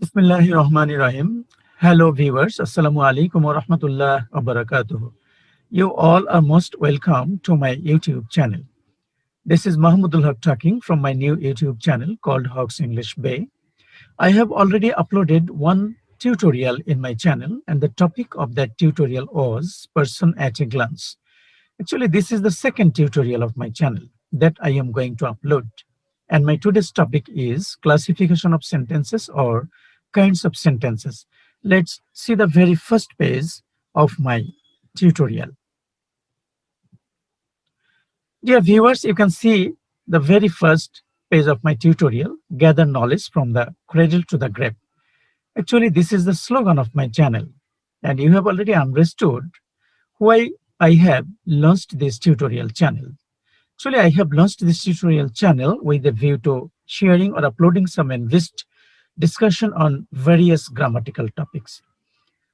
Bismillahirrahmanirrahim. Hello viewers, Assalamu alaikum wa rahmatullah wa barakatuh. You all are most welcome to my YouTube channel. This is Mahmudul Haq talking from my new YouTube channel called Hawks English Bay. I have already uploaded one tutorial in my channel, and the topic of that tutorial was person at a glance. Actually, this is the second tutorial of my channel that I am going to upload. And my today's topic is classification of sentences or kinds of sentences. Let's see the very first page of my tutorial. Dear viewers, you can see the very first page of my tutorial, gather knowledge from the cradle to the grave. Actually, this is the slogan of my channel, and you have already understood why I have launched this tutorial channel. Actually, I have launched this tutorial channel with a view to sharing or uploading some enriched discussion on various grammatical topics.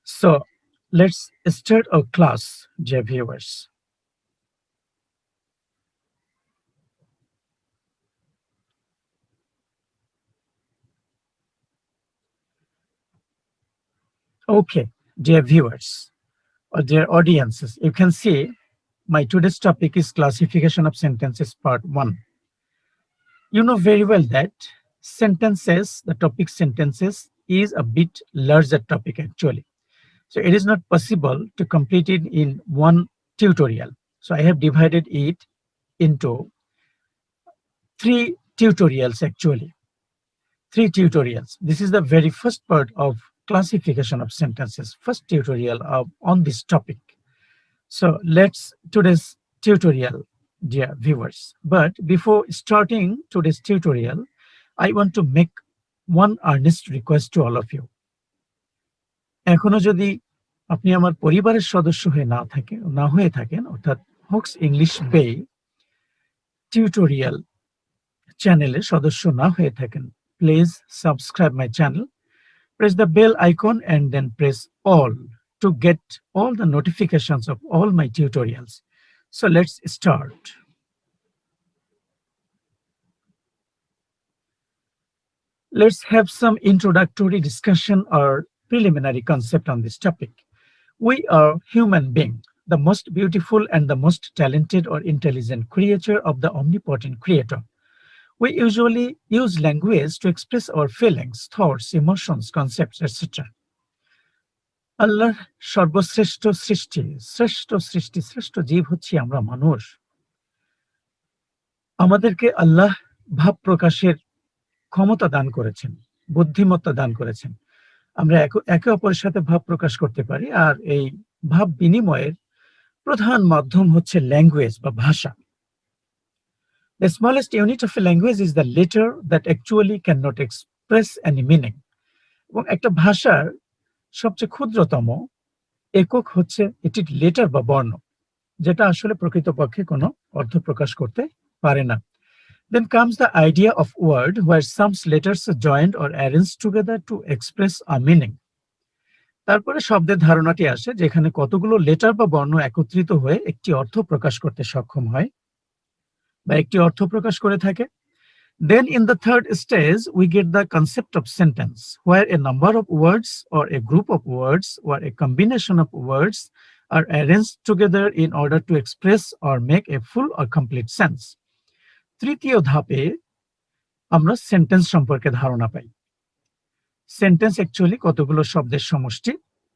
So let's start our class, dear viewers. Okay, dear viewers or dear audiences, you can see my today's topic is classification of sentences part 1. You know very well that sentences, the topic sentences is a bit larger topic actually. So it is not possible to complete it in one tutorial. So I have divided it into 3 tutorials actually. 3 tutorials. This is the very first part of classification of sentences, first tutorial on this topic. So let's today's tutorial, dear viewers. But before starting today's tutorial, I want to make one earnest request to all of you. এখনো যদি আপনি আমার পরিবারের সদস্য হয়ে না হয়ে থাকেন অর্থাৎ হক্স ইংলিশ বে টিউটোরিয়াল চ্যানেলের সদস্য না হয়ে থাকেন, please subscribe my channel, press the bell icon and then press all to get all the notifications of all my tutorials. So let's start. Let's have some introductory discussion or preliminary concept on this topic. We are human being, the most beautiful and the most talented or intelligent creature of the omnipotent creator. We usually use language to express our feelings, thoughts, emotions, concepts, etc. আল্লাহর সর্বশ্রেষ্ঠ সৃষ্টি, শ্রেষ্ঠ জীব হচ্ছি আমরা মানুষ। আমাদেরকে আল্লাহ ভাব প্রকাশের ক্ষমতা দান করেছেন, বুদ্ধিমত্তা দান করেছেন। আমরা একে অপরের সাথে ভাব প্রকাশ করতে পারি, আর এই ভাব বিনিময়ের প্রধান মাধ্যম হচ্ছে ল্যাঙ্গুয়েজ বা ভাষা। The smallest unit of a language is the letter that actually cannot express any meaning. এবং একটা ভাষার সবচেয়ে ক্ষুদ্রতম একক হচ্ছে এটির লেটার বা বর্ণ, যেটা আসলে প্রকৃতপক্ষে কোনো অর্থ প্রকাশ করতে পারে না। Then comes the idea of word where some letters are joined or arranged together to express a meaning. তারপরে শব্দের ধারণাটি আসে, যেখানে কতগুলো লেটার বা বর্ণ একত্রিত হয়ে একটি অর্থ প্রকাশ করতে সক্ষম হয় বা একটি অর্থ প্রকাশ করে থাকে। Then in the third stage, we get the concept of sentence, where a number of words or a group of words or a combination of words are arranged together in order to express or make a full or complete sense. তৃতীয় ধাপে আমরা sentence সম্পর্কে ধারণা পাই। Sentence actually কতগুলো শব্দের সমষ্টি,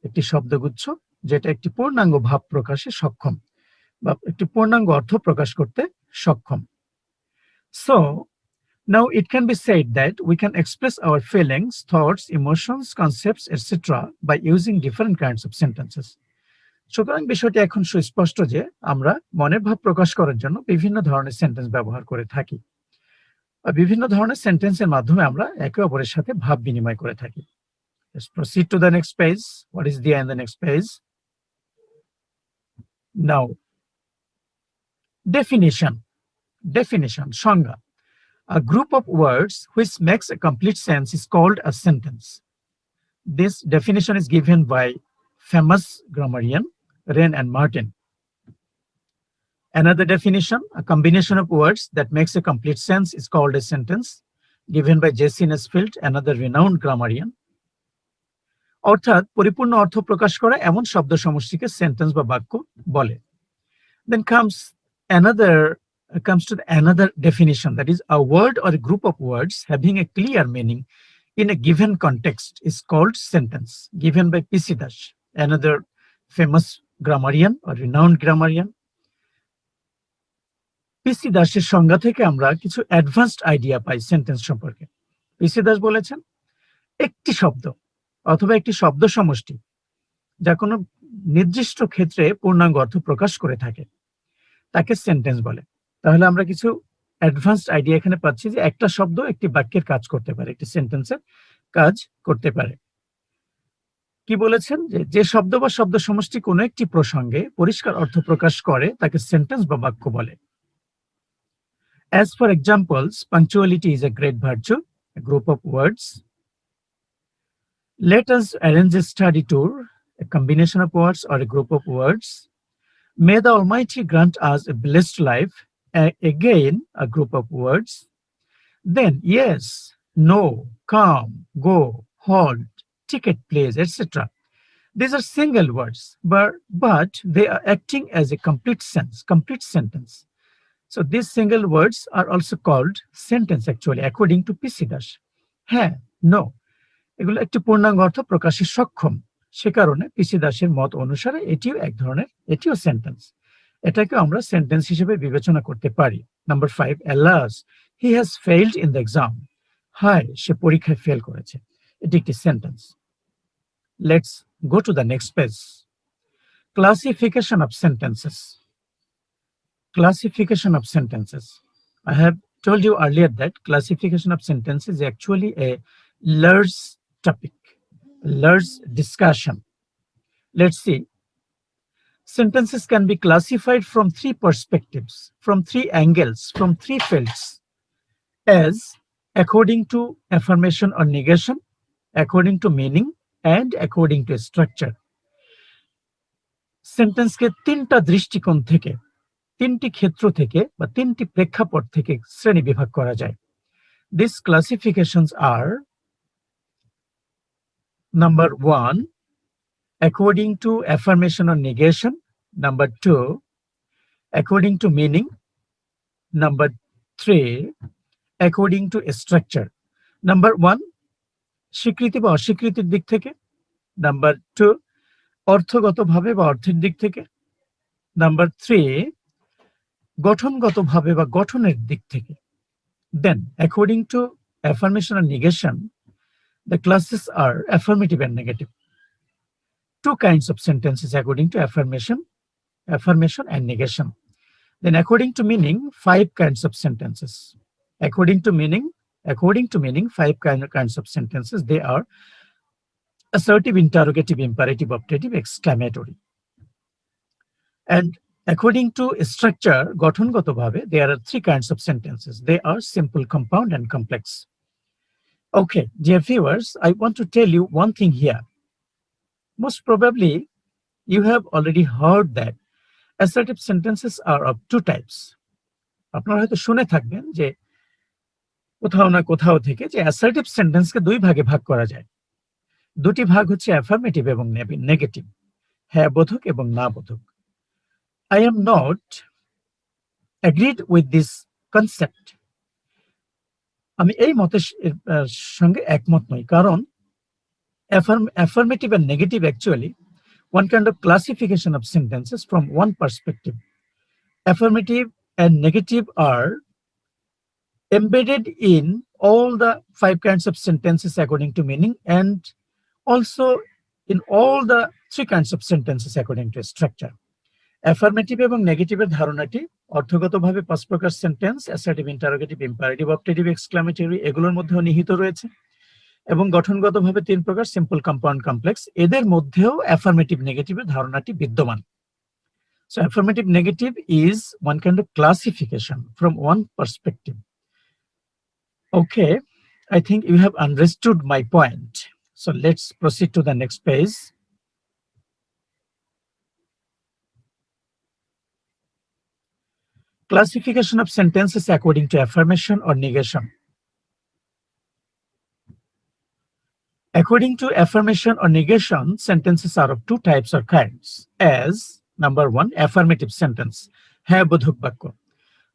একটি শব্দগুচ্ছ যেটা একটি পূর্ণাঙ্গ ভাব প্রকাশে সক্ষম বা একটি পূর্ণাঙ্গ অর্থ প্রকাশ করতে সক্ষম। So now it can be said that we can express our feelings, thoughts, emotions, concepts, etc. by using different kinds of sentences. সুতরাং বিষয়টি এখন সুস্পষ্ট যে আমরা মনের ভাব প্রকাশ করার জন্য বিভিন্ন ধরনের সেন্টেন্স ব্যবহার করে থাকি, আর বিভিন্ন ধরনের সেন্টেন্সের মাধ্যমে আমরা একে অপরের সাথে ভাব বিনিময় করে থাকি। Let's proceed to the next page. What is there in the next page? Now, definition, সংজ্ঞা. A group of words which makes a complete sense is called a sentence. This definition is given by famous grammarian Wren and Martin. Another definition, a combination of words that makes a complete sense is called a sentence, given by J.C. Nesfield, another renowned grammarian. অর্থাৎ পরিপূর্ণ অর্থ প্রকাশ করা এমন শব্দ সমষ্টিকে sentence বা বাক্য বলে। Then comes to another definition, that is, a word or a group of words having a clear meaning in a given context is called sentence, given by P.C. Dash, another famous grammarian or renowned grammarian. পিসি দাসের সংজ্ঞা থেকে আমরা কিছু advanced idea পাই sentence সম্পর্কে। পিসি দাস বলেছেন, একটি শব্দ অথবা একটি শব্দ সমষ্টি যা কোনো নির্দিষ্ট ক্ষেত্রে পূর্ণাঙ্গ অর্থ প্রকাশ করে থাকে তাকে সেন্টেন্স বলে। তাহলে আমরা কিছু অ্যাডভান্সড আইডিয়া এখানে পাচ্ছি যে একটা শব্দ একটি বাক্যের কাজ করতে পারে, একটি সেন্টেন্সের কাজ করতে পারে। কি বলেছেন, যে শব্দ বা শব্দ সমষ্টি কোনো একটি প্রসঙ্গে পরিষ্কার অর্থ প্রকাশ করে তাকে সেন্টেন্স বা বাক্য বলে। As for examples, punctuality is a great virtue, a group of words. Let us arrange a study tour, a combination of words or a group of words. May the Almighty grant us a blessed life, again a group of words. Then yes, no, come, go, hold, ticket, please, etc. These are single words, but they are acting as a complete sentence. So these single words are also called sentence actually, according to P.C. Dash. হ্যাঁ, no, এগুলো একটি পূর্ণাঙ্গ অর্থ প্রকাশে সক্ষম, সে কারণে পিসি দাসের মত অনুসারে এটিও সেন্টেন্স। এটাকে আমরা সেন্টেন্স হিসেবে বিবেচনা করতে পারি। Number 5, alas, he has failed in the exam. হায়, সে পরীক্ষায় ফেল করেছে, এটি একটি sentence. Let's go to the next page. Classification of sentences. Classification of sentences. I have told you earlier that classification of sentences is actually a large topic, a large discussion. Let's see. Sentences can be classified from 3 perspectives, from 3 angles, from 3 fields, as according to affirmation or negation, according to meaning, and according to structure. Sentence ke 3টা দৃষ্টিকোণ থেকে, 3টি ক্ষেত্র থেকে বা 3টি প্রেক্ষাপট থেকে শ্রেণী বিভাগ করা যায়। These classifications are: number 1, according to affirmation or negation; number 2, according to meaning; number 3, according to structure. Number 1, স্বীকৃতি বা অস্বীকৃতির দিক থেকে; number 2, অর্থগতভাবে বা অর্থের দিক থেকে; number 3, গঠনগতভাবে বা গঠনের দিক থেকে। Then, according to affirmation and negation, the classes are affirmative and negative. 2 kinds of sentences according to affirmation and negation. Then, according to meaning, 5 kinds of sentences. According to meaning, 5 kinds of sentences. They are assertive, interrogative, imperative, optative, exclamatory. And according to structure, গঠনগতভাবে, there are 3 kinds of sentences. They are simple, compound, and complex. Okay, dear viewers, I want to tell you one thing here. Most probably, you have already heard that assertive sentences are of 2 types. আপনারা হয়তো শুনে থাকবেন যে কোথাও না কোথাও থেকে যে অ্যাসার্টিভ সেন্টেন্সকে 2 ভাগে ভাগ করা যায়। 2টি ভাগ হচ্ছে অ্যাফার্মেটিভ এবং নেগেটিভ, হ্যাঁ বোধক এবং না বোধক। I am not agreed with this concept. আমি এই মতের সঙ্গে একমত নই, কারণ affirmative and negative actually one kind of classification of sentences from one perspective. Affirmative and negative are embedded in all the 5 kinds of sentences according to meaning, and also in all the 3 kinds of sentences according to structure. Affirmative এবং নেগেটিভের ধারণাটি অর্থগতভাবে 5 প্রকার sentence, assertive, interrogative, imperative, optative, exclamatory, এগুলোর মধ্যেও নিহিত রয়েছে, এবং গঠনগতভাবে 3 প্রকার, simple, compound, complex. এদের মধ্যেও অ্যাফার্মেটিভ নেগেটিভের ধারণাটি বিদ্যমান। So affirmative negative is one kind of classification from one perspective. Okay, I think you have understood my point. So let's proceed to the next page. Classification of sentences according to affirmation or negation. According to affirmation or negation, sentences are of two types or kinds. As number one, affirmative sentence. হ্যাঁ বোধক বাক্য.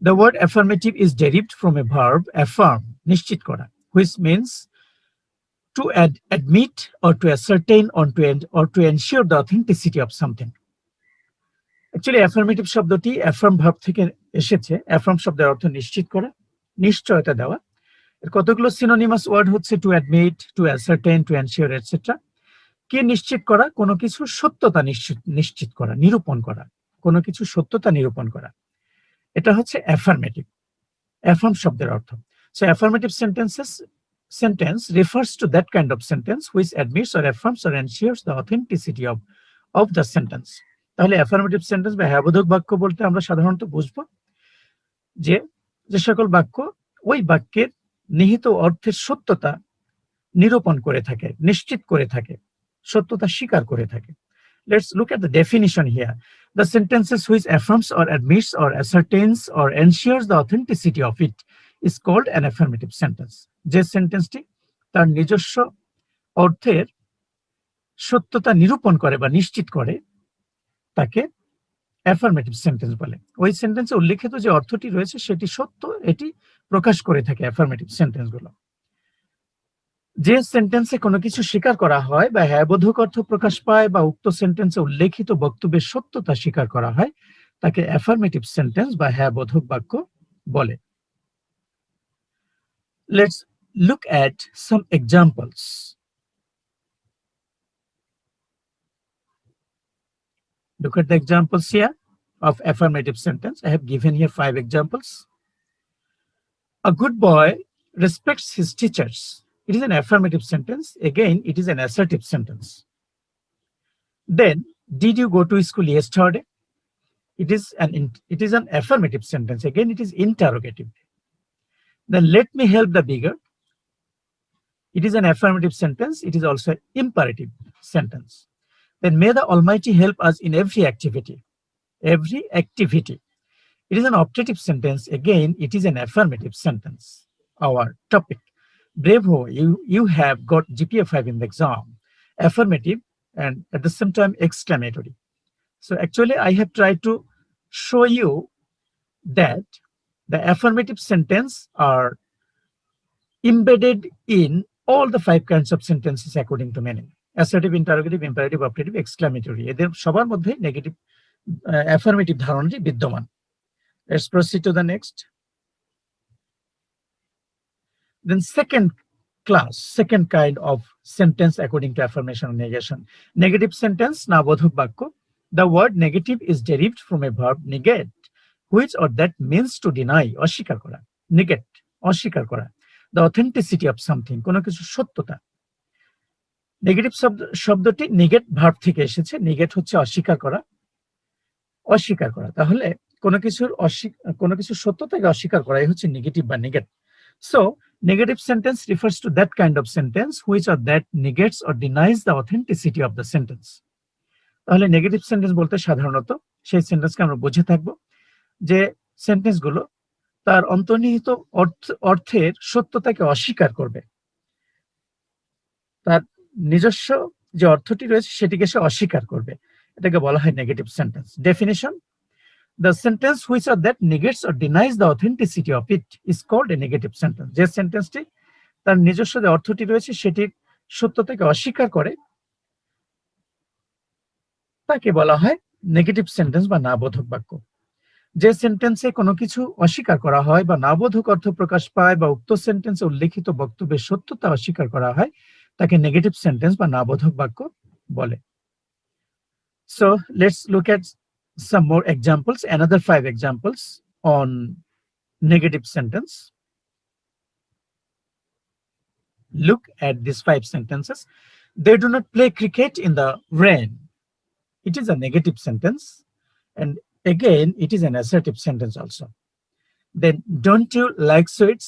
The word affirmative is derived from a verb affirm, নিশ্চিত করা, which means to admit or to ascertain or to ensure the authenticity of something. Actually, affirmative শব্দটি affirm verb থেকে এসেছে. affirm শব্দের অর্থ নিশ্চিত করা, নিশ্চয়তা দেওয়া. এর কতগুলো সিনোনিমাস ওয়ার্ড হচ্ছে to admit, to ascertain, to ensure etcetera. কে নিশ্চিত করা? কোনো কিছুর সত্যতা নিশ্চিত করা, নিরূপণ করা, কোনো কিছুর সত্যতা নিরূপণ করা, এটা হচ্ছে অ্যাফার্মেটিভ, অ্যাফার্ম শব্দের অর্থ। So affirmative sentence refers to that kind of sentence which admits or affirms or ensures the authenticity of the sentence. তাহলে অ্যাফার্মেটিভ সেন্টেন্স বা হ্যাঁবোধক বাক্য বলতে আমরা সাধারণত বুঝবো যে যে সকল বাক্য ওই বাক্যের নিহিত অর্থের সত্যতা নিরূপণ করে থাকে, নিশ্চিত করে থাকে, সত্যতা স্বীকার করে থাকে। Let's look at the definition here. The sentences which affirms or admits or ascertains or ensures the authenticity of it is called an affirmative sentence. যে সেন্টেন্সটি তার নিজস্ব অর্থের সত্যতা নিরূপণ করে বা নিশ্চিত করে তাকে অ্যাফার্মেটিভ সেন্টেন্স বলে। ওই সেন্টেন্সে উল্লেখিত যে অর্থটি রয়েছে সেটি সত্য, এটি প্রকাশ করে থাকে অ্যাফার্মেটিভ সেন্টেন্সগুলো। যে সেন্টেন্সে কোনো কিছু স্বীকার করা হয় বা হ্যাঁবোধক অর্থ প্রকাশ পায় বা উক্ত সেন্টেন্সে উল্লেখিত বক্তব্যের সত্যতা স্বীকার করা হয় তাকে অ্যাফার্মেটিভ সেন্টেন্স বা হ্যাঁবোধক বাক্য বলে। Let's look at some examples. Look at the examples here of affirmative sentence. I have given here 5 examples. A good boy respects his teachers. It is an affirmative sentence. Again, it is an assertive sentence. Then, did you go to school yesterday? It is an affirmative sentence. Again, it is interrogative. Then, let me help the beggar. It is an affirmative sentence. It is also an imperative sentence. Then, may the Almighty help us in every activity. Every activity. It is an optative sentence. Again, it is an affirmative sentence. Our topic. Bravo, you have got GPA 5 in the exam. Affirmative and at the same time exclamatory. So actually I have tried to show you that the affirmative sentence are embedded in all the 5 kinds of sentences according to meaning. Assertive, interrogative, imperative, optative, exclamatory. এদের সবার মধ্যে negative affirmative ধারণাটি বিদ্যমান। Let's proceed to the next. Then second kind of sentence according to affirmation or negation. Negative sentence, না বোধক বাক্য. The word negative is derived from a verb negate, which or that means to deny, অস্বীকার করা. Negate, অস্বীকার করা. The authenticity of something, কোনো কিছু সত্যতা। Negative শব্দটি negate ভার্ব থেকে এসেছে। negate হচ্ছে অস্বীকার করা, অস্বীকার করা। তাহলে কোনো কিছুর সত্যতাকে অস্বীকার করা, এই হচ্ছে নেগেটিভ বা negate. So, negative sentence refers to that kind of sentence which or that negates or denies the authenticity of the sentence. তাহলে নেগেটিভ সেন্টেন্স বলতে সাধারণত সেই সেন্টেন্সকে আমরা বুঝে থাকবো যে সেন্টেন্সগুলো তার অন্তর্নিহিত অর্থের সত্যতাকে অস্বীকার করবে, তার নিজস্ব যে অর্থটি রয়েছে সেটিকে সে অস্বীকার করবে, এটাকে বলা হয় negative sentence. Definition: The sentence which or that negates or denies the authenticity of it is called a negative sentence. যে সেন্টেন্সটি তার নিজস্ব যে অর্থটি রয়েছে সেটির সত্যতাকে অস্বীকার করে তাকে বলা হয় নেগেটিভ সেন্টেন্স বা না বোধক বাক্য। যে সেন্টেন্সে কোনো কিছু অস্বীকার করা হয় বা না বোধক অর্থ প্রকাশ পায় বা উক্ত সেন্টেন্সে উল্লেখিত বক্তব্যের সত্যতা অস্বীকার করা হয় তাকে নেগেটিভ সেন্টেন্স বা না বোধক বাক্য বলে। So let's look at some more examples, another 5 examples on negative sentence. Look at these 5 sentences. They do not play cricket in the rain. It is a negative sentence, and again it is an assertive sentence also. Then, don't you like sweets?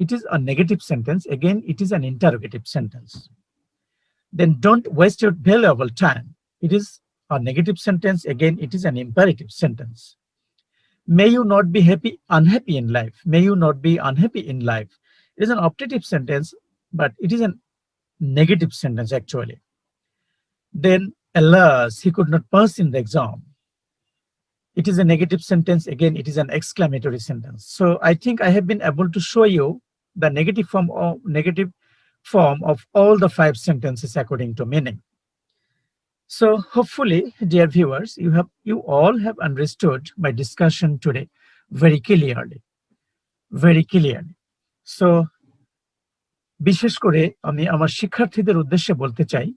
It is a negative sentence. Again, it is an interrogative sentence. Then, don't waste your valuable time. It is a negative sentence. Again, it is an imperative sentence. May you not be unhappy in life. May you not be unhappy in life. It is an optative sentence, but it is an negative sentence actually. Then, alas, he could not pass in the exam. It is a negative sentence. Again, it is an exclamatory sentence. So I think I have been able to show you the negative form of all the 5 sentences according to meaning. So hopefully, dear viewers, you all have understood my discussion today very clearly. Very clearly. So বিশেষ করে আমি আমার শিক্ষার্থীদের উদ্দেশ্যে বলতে চাই,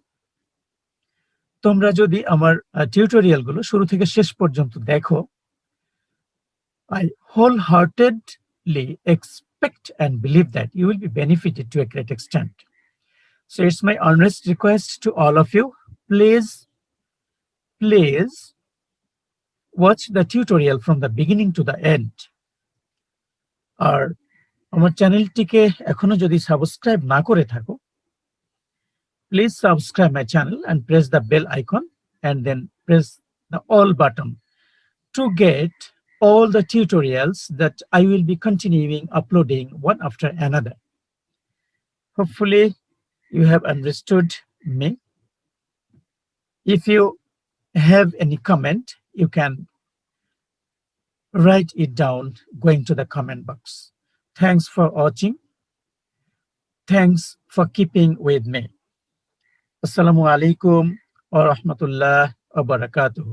তোমরা যদি আমার টিউটোরিয়ালগুলো শুরু থেকে শেষ পর্যন্ত দেখো, I wholeheartedly expect and believe that you will be benefited to a great extent. So it's my earnest request to all of you, please watch the tutorial from the beginning to the end. আর আমার চ্যানেলটিকে এখনো যদি subscribe না করে থাকো, please subscribe my channel and press the bell icon and then press the all button to get all the tutorials that I will be continuing uploading one after another. Hopefully you have understood me. If you have any comment, you can write it down going to the comment box. Thanks for watching. Thanks for keeping with me. Assalamu alaikum wa rahmatullah wa barakatuh.